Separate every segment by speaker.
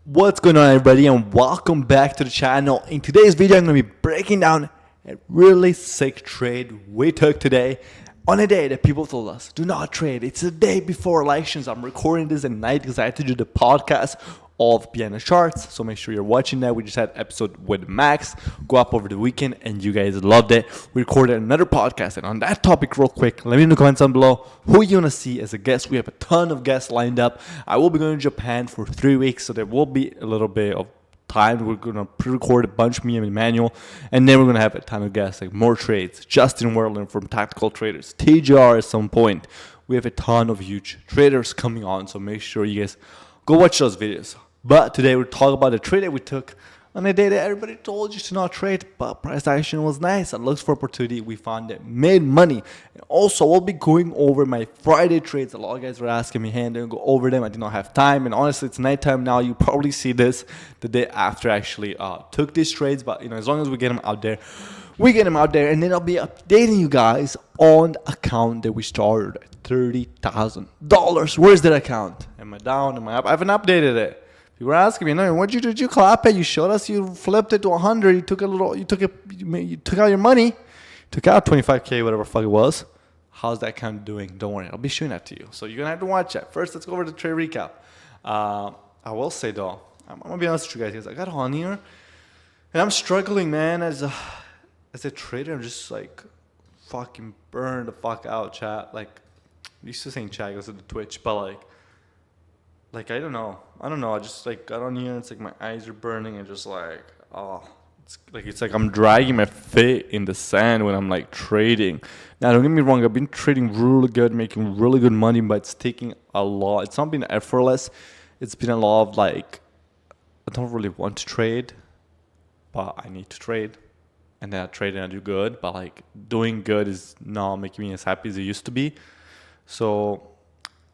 Speaker 1: What's going on, everybody, and welcome back to the channel. In today's video, I'm going to be breaking down a really sick trade we took today on a day that people told us do not trade. It's the day before elections. I'm recording this at night because I had to do the podcast of Piano Charts, so make sure you're watching that. We just had episode with Max go up over the weekend and you guys loved it. We recorded another podcast, and on that topic real quick, let me know in the comments down below who you want to see as a guest. We have a ton of guests lined up. I will be going to Japan for 3 weeks, so there will be a little bit of time. We're going to pre-record a bunch, me and Emmanuel, and then we're going to have a ton of guests, like more trades. Justin Werland from Tactical Traders, TJR at some point. We have a ton of huge traders coming on, so make sure you guys go watch those videos. But today we're talking about the trade that we took on a day that everybody told you to not trade, but price action was nice. I looked for opportunity. We found it, made money. And also, we'll be going over my Friday trades. A lot of guys were asking me, hey, I'm going to go over them. I did not have time. And honestly, it's nighttime now. You probably see this the day after I actually took these trades. But, as long as we get them out there, we get them out there. And then I'll be updating you guys on the account that we started at $30,000. Where's that account? Am I down? Am I up? I haven't updated it. You were asking me, no, what did you clap at? You showed us you flipped it to 100. You took out your money, took out 25K, whatever fuck it was. How's that account doing? Don't worry, I'll be showing that to you. So you're gonna have to watch that. First, let's go over the trade recap. I will say though, I'm gonna be honest with you guys. I got on here, and I'm struggling, man. As a trader, I'm just like fucking burn the fuck out, chat. Like, I used to saying chat, I guess at the Twitch, but like I don't know. I just got on here and it's like my eyes are burning and just it's like I'm dragging my feet in the sand when I'm like trading. Now don't get me wrong, I've been trading really good, making really good money, but it's taking a lot. It's not been effortless. It's been a lot of I don't really want to trade, but I need to trade. And then I trade and I do good, but doing good is not making me as happy as it used to be. So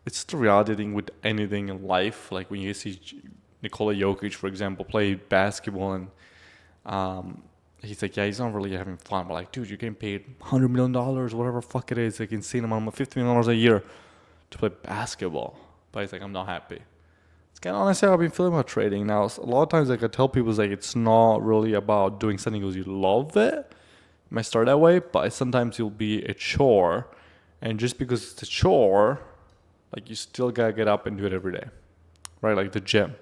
Speaker 1: it's the reality thing with anything in life. Like when you see Nikola Jokic, for example, play basketball, and he's like, yeah, he's not really having fun. But dude, you're getting paid $100 million, whatever fuck it is, insane amount of $50 million a year to play basketball. But he's like, I'm not happy. It's kind of honestly how I've been feeling about trading. Now, a lot of times I tell people, it's not really about doing something because you love it. It might start that way, but sometimes it'll be a chore. And just because it's a chore, you still gotta get up and do it every day, right? Like the gym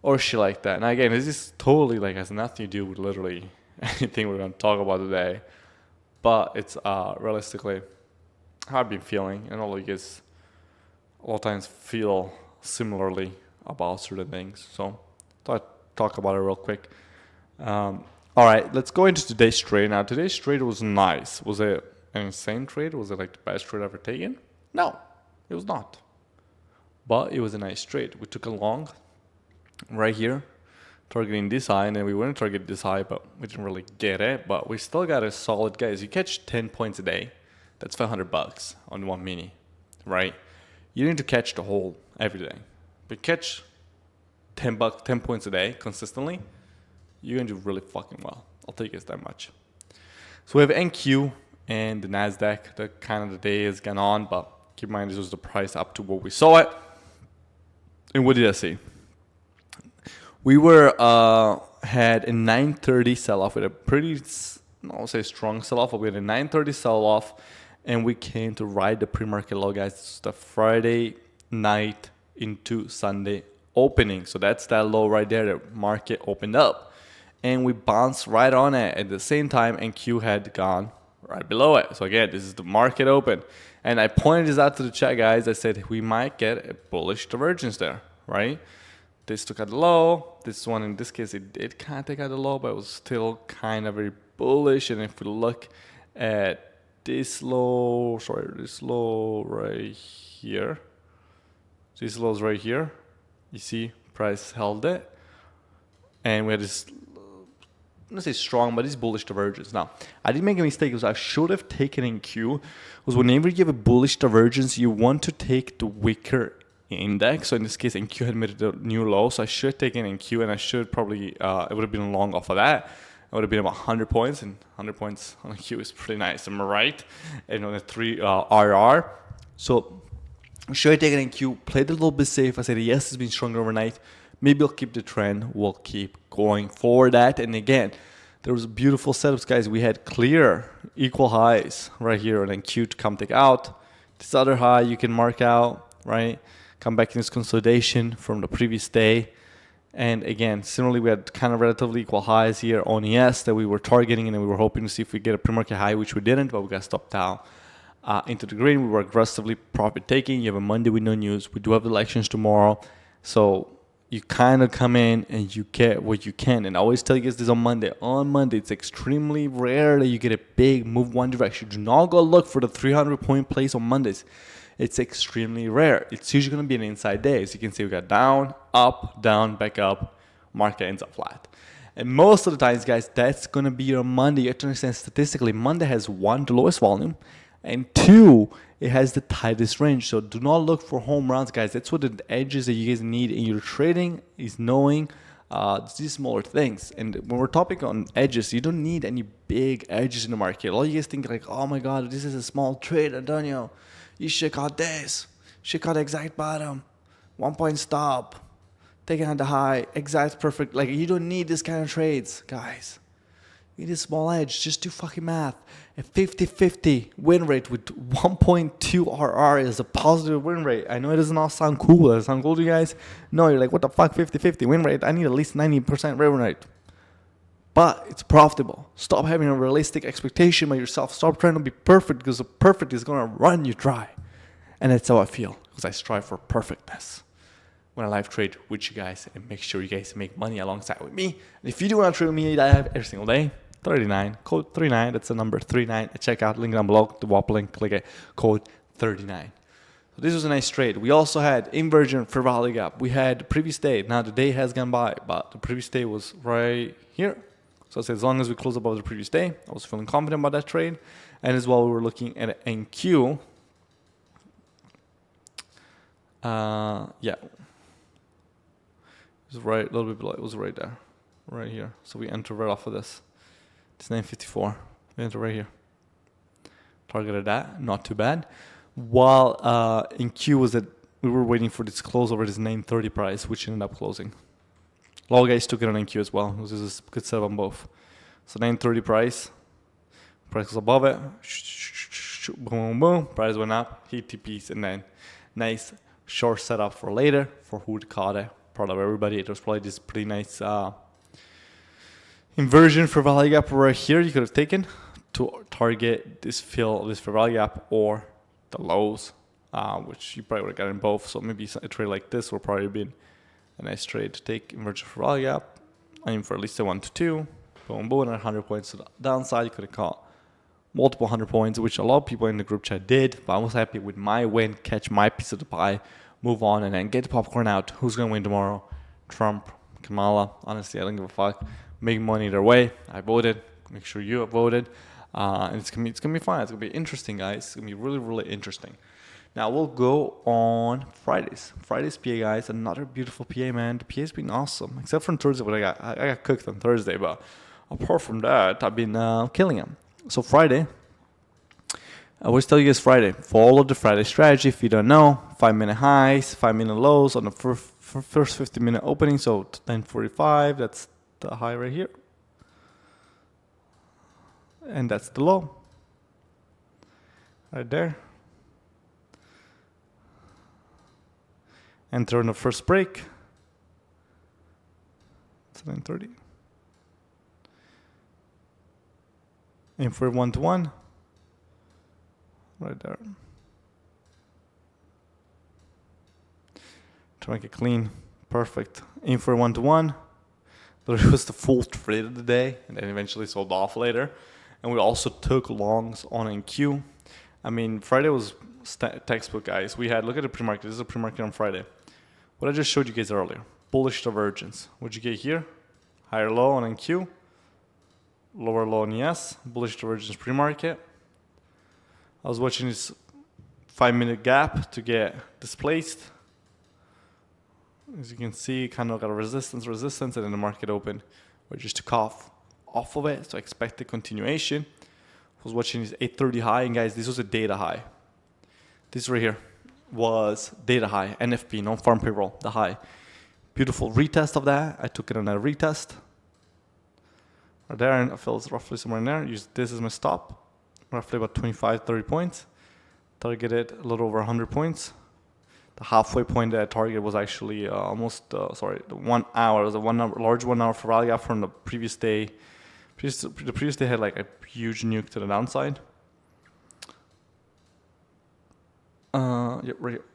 Speaker 1: or shit like that. Now again, this is totally has nothing to do with literally anything we're gonna talk about today, but it's realistically how I've been feeling, and all of you guys a lot of times feel similarly about certain things. So thought I'd talk about it real quick. All right, let's go into today's trade. Now today's trade was nice. Was it an insane trade? Was it the best trade I've ever taken? No. It was not. But it was a nice trade. We took a long right here, targeting this high, and then we went to target this high, but we didn't really get it. But we still got a solid, guys. You catch 10 points a day, that's $500 on one mini, right? You need to catch the whole every day. But catch 10 points a day consistently, you're gonna do really fucking well. I'll tell you guys that much. So we have NQ and the Nasdaq. The kind of the day has gone on, but keep in mind, this was the price up to what we saw it. And what did I see? We had a 9:30 sell-off with a pretty, I'll say strong sell-off, but we had a 9:30 sell-off, and we came to ride the pre-market low, guys. It's the Friday night into Sunday opening. So that's that low right there. The market opened up, and we bounced right on it. At the same time, NQ had gone right below it. So again, this is the market open. And I pointed this out to the chat, guys. I said we might get a bullish divergence there, right? This took out the low. This one, in this case, it did kind of take out the low, but it was still kind of very bullish. And if we look at this low right here. This low is right here. You see, price held it. And we had this, I'm not say strong, but it's bullish divergence. Now, I did make a mistake because I should have taken in Q. Was whenever you have a bullish divergence, you want to take the weaker index. So in this case, NQ had made a new low, so I should have taken NQ, and I should probably, it would have been long off of that. It would have been about 100 points, and 100 points on NQ is pretty nice. Am I right? And on a 3 RR. So should I take it NQ? Played a little bit safe. I said yes, it's been stronger overnight. maybe we'll keep the trend. We'll keep going for that. And again, there was beautiful setups, guys. We had clear equal highs right here, and then Q to come take out. This other high you can mark out, right? Come back in this consolidation from the previous day. And again, similarly, we had kind of relatively equal highs here on ES that we were targeting, and then we were hoping to see if we get a pre-market high, which we didn't, but we got stopped down into the green. We were aggressively profit taking. You have a Monday with no news. We do have elections tomorrow. So you kind of come in and you get what you can. And I always tell you guys this on Monday. On Monday, it's extremely rare that you get a big move one direction. Do not go look for the 300-point plays on Mondays. It's extremely rare. It's usually going to be an inside day. As you can see, we got down, up, down, back up. Market ends up flat. And most of the times, guys, that's going to be your Monday. You have to understand statistically, Monday has 1, the lowest volume, and 2, it has the tightest range. So do not look for home runs, guys. That's what the edges that you guys need in your trading is knowing these smaller things. And when we're talking on edges, you don't need any big edges in the market. All you guys think like, oh my God, this is a small trade, Antonio. You should got this. Should got exact bottom. 1 point stop. Taking on the high. Exact perfect. Like, you don't need this kind of trades, guys. You need a small edge. Just do fucking math. A 50-50 win rate with 1.2 RR is a positive win rate. I know it does not sound cool. Does it sound cool to you guys? No, you're like, what the fuck, 50-50 win rate? I need at least 90% win rate. But it's profitable. Stop having a realistic expectation by yourself. Stop trying to be perfect, because the perfect is going to run you dry. And that's how I feel, because I strive for perfectness when I live trade with you guys, and make sure you guys make money alongside with me. And if you do want to trade with me, I have every single day. 39, code 39, that's the number 39. Check out, link down below, the WAP link, click it, code 39. So this was a nice trade. We also had inversion for value gap. We had the previous day. Now the day has gone by, but the previous day was right here. So I said, as long as we close above the previous day, I was feeling confident about that trade. And as well, we were looking at NQ. Yeah. It was right, a little bit below. It was right there, right here. So we enter right off of this. It's 954. We enter right here. Targeted that, not too bad. While in Q was that we were waiting for this close over this 930 price, which ended up closing. A lot of guys took it on NQ as well. It was just a good setup on both. So 930 price was above it. Boom, boom. Price went up. Hit TPs, and then nice short setup for later for who caught it. Proud of everybody. It was probably this pretty nice inversion for value gap right here. You could have taken to target this fill, this for value gap, or the lows, which you probably would have gotten both. So maybe a trade like this would probably have been a nice trade to take inversion for value gap. Aim for at least a 1 to 2. Boom, boom, and 100 points to the downside. You could have caught multiple 100 points, which a lot of people in the group chat did. But I was happy with my win, catch my piece of the pie, move on, and then get the popcorn out. Who's going to win tomorrow? Trump, Kamala. Honestly, I don't give a fuck. Make money either way. I voted. Make sure you have voted. And it's gonna be fun. It's gonna be interesting, guys. It's gonna be really, really interesting. Now we'll go on Fridays. Fridays PA, guys. Another beautiful PA, man. The PA's been awesome, except from Thursday, but I got cooked on Thursday. But apart from that, I've been killing them. So Friday, I always tell you guys Friday. Follow the Friday strategy. If you don't know, 5-minute highs, 5-minute lows on the first 50-minute opening. So 10:45. That's the high right here. And that's the low. Right there. Enter on the first break. It's 9:30. Aim for 1-to-1. Right there. To make it clean. Perfect. Aim for 1-to-1. But it was the full trade of the day, and then eventually sold off later. And we also took longs on NQ. I mean, Friday was textbook, guys. We had, look at the pre-market. This is a pre-market on Friday. What I just showed you guys earlier. Bullish divergence. What'd you get here? Higher low on NQ. Lower low on ES. Bullish divergence pre-market. I was watching this 5-minute gap to get displaced. As you can see, kind of got a resistance, and then the market opened. We just took off of it, so I expect the continuation. I was watching this 830 high, and guys, this was a data high. This right here was data high, NFP, non-farm payroll, the high. beautiful retest of that. I took it on a retest. Right there, and I fell roughly somewhere in there. Use this as my stop, roughly about 25, 30 points. Targeted a little over 100 points. The halfway point that I targeted was actually the 1 hour. It was a large 1 hour for rally gap from the previous day. The previous day had like a huge nuke to the downside. Yeah, right here.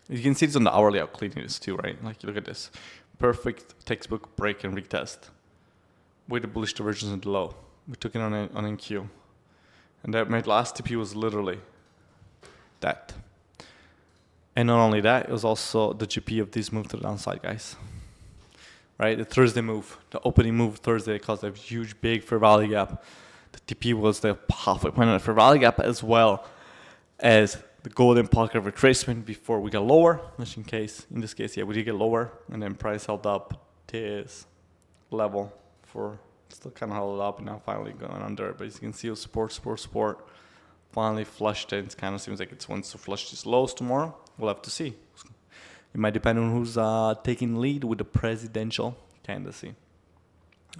Speaker 1: You can see it's on the hourly how clean it is too, right? Like, look at this. Perfect textbook break and retest. With the bullish divergence in the low. We took it on NQ. And that my last TP was literally that. And not only that, it was also the GP of this move to the downside, guys. Right? The Thursday move, the opening move Thursday caused a huge, big fair value gap. The TP was the halfway point on the fair value gap, as well as the golden pocket retracement before we got lower. Which in this case, yeah, we did get lower, and then price held up this level for still kind of held it up, and now finally going under. But as you can see, it was support. Finally flushed it. It kind of seems like it wants to flush these lows tomorrow. We'll have to see. It might depend on who's taking lead with the presidential candidacy.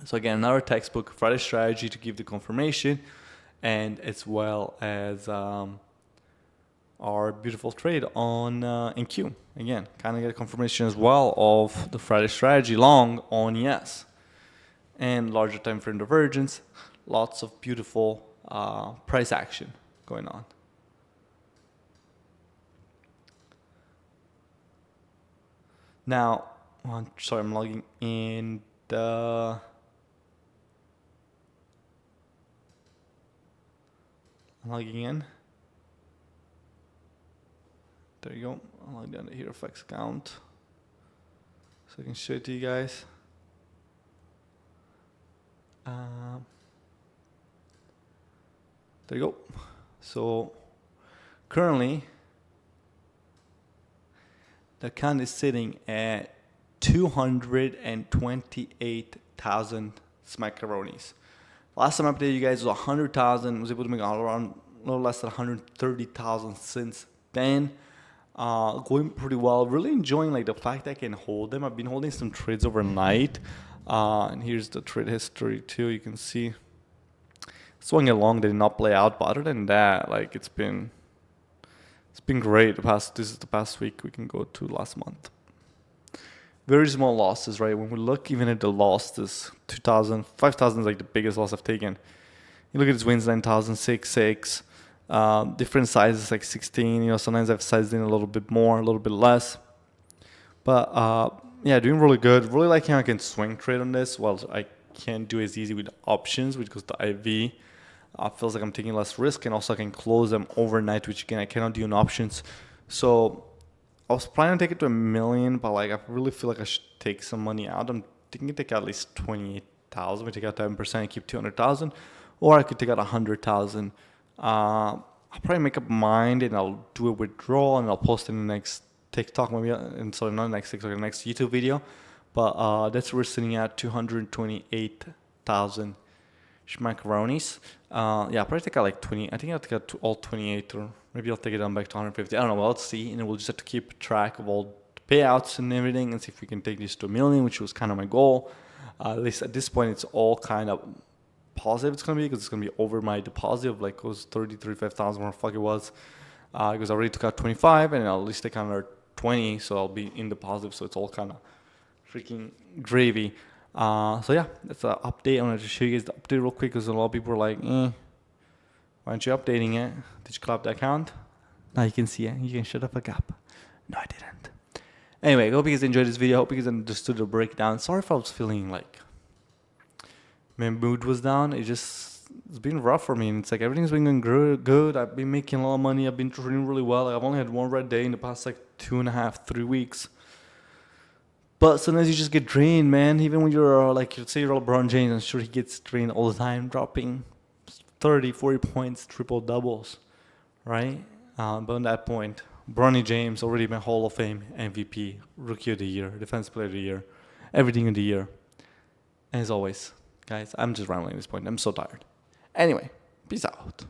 Speaker 1: So again, another textbook Friday strategy to give the confirmation, and as well as our beautiful trade on NQ. Again, kind of get a confirmation as well of the Friday strategy long on yes. And larger time frame divergence, lots of beautiful price action going on. Now, sorry, I'm logging in I'm logging in. There you go. I'll log down the HeroFX account so I can show it to you guys. There you go. So currently the account is sitting at 228,000 smackaronis. Last time I updated you guys was 100,000. Was able to make all around a little less than 130,000 since then. Going pretty well. Really enjoying like the fact that I can hold them. I've been holding some trades overnight. And here's the trade history too. You can see swung along, did not play out, but other than that, like it's been great. This is the past week. We can go to last month. Very small losses, right? When we look even at the losses, 2,000, 5,000 is like the biggest loss I've taken. You look at his wins, 9,000, 6. Different sizes like 16. You know, sometimes I've sized in a little bit more, a little bit less. But yeah, doing really good. Really like how I can swing trade on this. Well, I can't do as easy with options, which goes to IV. Feels like I'm taking less risk, and also I can close them overnight, which again I cannot do in options. So I was planning to take it to 1 million, but like I really feel like I should take some money out. I'm thinking to take out at least 28,000. We take out 10% and keep 200,000, or I could take out 100,000. I'll probably make up my mind and I'll do a withdrawal and I'll post it in the next TikTok, maybe, and sorry, not the next TikTok, the next YouTube video. But that's where we're sitting at 228,000 schmackaronis. Yeah, I'll probably take out like 20. I think I'll take out all 28, or maybe I'll take it down back to 150. I don't know. Well, let's see. And we'll just have to keep track of all the payouts and everything and see if we can take this to 1 million, which was kind of my goal. At least at this point, it's all kind of positive it's going to be, because it's going to be over my deposit of like it was 35,000, whatever the fuck it was. Because I already took out 25 and I'll at least take another 20, so I'll be in the positive. So it's all kind of freaking gravy. So yeah, that's an update. I wanted to show you guys the update real quick, because a lot of people were like, why aren't you updating it? Did you clap the account? Now you can see it. You can shut up a gap. No, I didn't. Anyway, I hope you guys enjoyed this video. I hope you guys understood the breakdown. Sorry if I was feeling like my mood was down. It's been rough for me, and it's like everything's been going good. I've been making a lot of money. I've been trading really well. I've only had one red day in the past like 2.5, 3 weeks. But sometimes you just get drained, man. Even when you're like, you'd say you're LeBron James, I'm sure he gets drained all the time, dropping 30, 40 points, triple doubles, right? But on that point, Bronny James already been Hall of Fame, MVP, Rookie of the Year, Defensive Player of the Year, everything in the year. And as always, guys, I'm just rambling at this point. I'm so tired. Anyway, peace out.